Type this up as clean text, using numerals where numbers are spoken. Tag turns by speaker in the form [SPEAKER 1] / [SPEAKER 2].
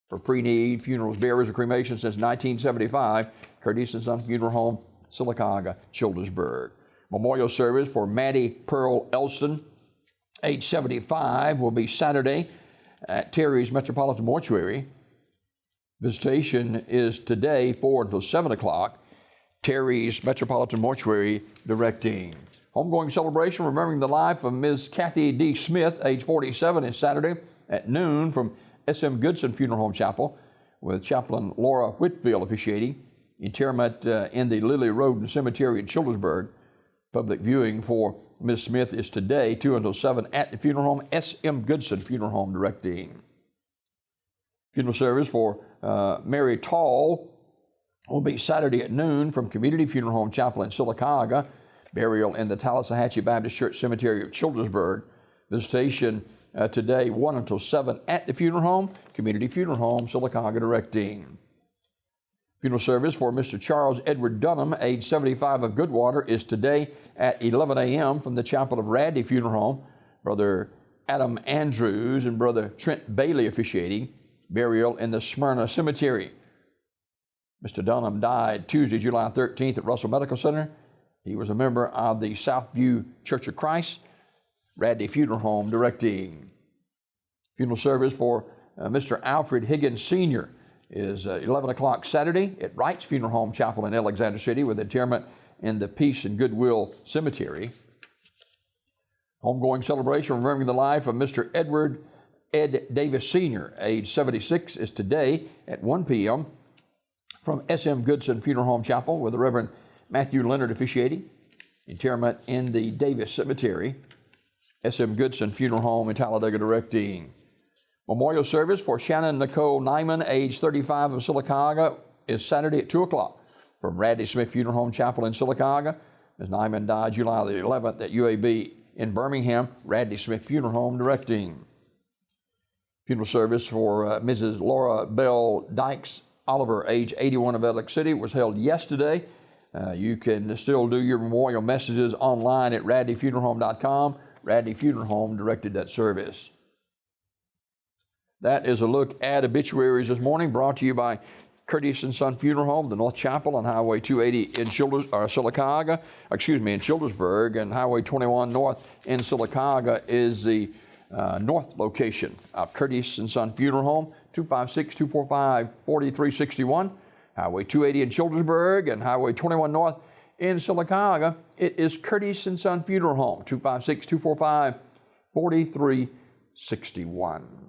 [SPEAKER 1] for pre-need funerals, burials, or cremation since 1975. Curtis & Son Funeral Home, Sylacauga, Childersburg. Memorial service for Maddie Pearl Elston, age 75, will be Saturday at Terry's Metropolitan Mortuary. Visitation is today, 4 until 7 o'clock. Terry's Metropolitan Mortuary directing. Homegoing celebration remembering the life of Ms. Kathy D. Smith, age 47, is Saturday at noon from S.M. Goodson Funeral Home Chapel, with Chaplain Laura Whitfield officiating. Interment in the Lily Roden Cemetery in Childersburg. Public viewing for Ms. Smith is today, 2 until 7, at the funeral home, S.M. Goodson Funeral Home directing. Funeral service for Mary Tall will be Saturday at noon from Community Funeral Home Chapel in Sylacauga. Burial in the Tallahatchie Baptist Church Cemetery of Childersburg. Visitation today, 1 until 7, at the funeral home, Community Funeral Home, Sylacauga directing. Funeral service for Mr. Charles Edward Dunham, age 75, of Goodwater, is today at 11 a.m. from the Chapel of Radley Funeral Home. Brother Adam Andrews and Brother Trent Bailey officiating. Burial in the Smyrna Cemetery. Mr. Dunham died Tuesday, July 13th at Russell Medical Center. He was a member of the Southview Church of Christ, Radley Funeral Home directing. Funeral service for Mr. Alfred Higgins Sr. is 11 o'clock Saturday at Wright's Funeral Home Chapel in Alexander City, with interment in the Peace and Goodwill Cemetery. Homegoing celebration remembering the life of Mr. Ed Davis Sr., age 76, is today at 1 p.m. from S.M. Goodson Funeral Home Chapel, with the Reverend Matthew Leonard officiating. Interment in the Davis Cemetery. S.M. Goodson Funeral Home in Talladega directing. Memorial service for Shannon Nicole Nyman, age 35, of Sylacauga, is Saturday at 2 o'clock from Radley Smith Funeral Home Chapel in Sylacauga. Ms. Nyman died July the 11th at UAB in Birmingham, Radley Smith Funeral Home directing. Funeral service for Mrs. Laura Bell Dykes Oliver, age 81, of Ellick City, was held yesterday. You can still do your memorial messages online at radleyfuneralhome.com. Radley Funeral Home directed that service. That is a look at obituaries this morning, brought to you by Curtis & Son Funeral Home, the North Chapel on Highway 280 in Childersburg, and Highway 21 North in Sylacauga is the north location of Curtis & Son Funeral Home, 256-245-4361. Highway 280 in Childersburg and Highway 21 North in Sylacauga, it is Curtis & Son Funeral Home, 256-245-4361.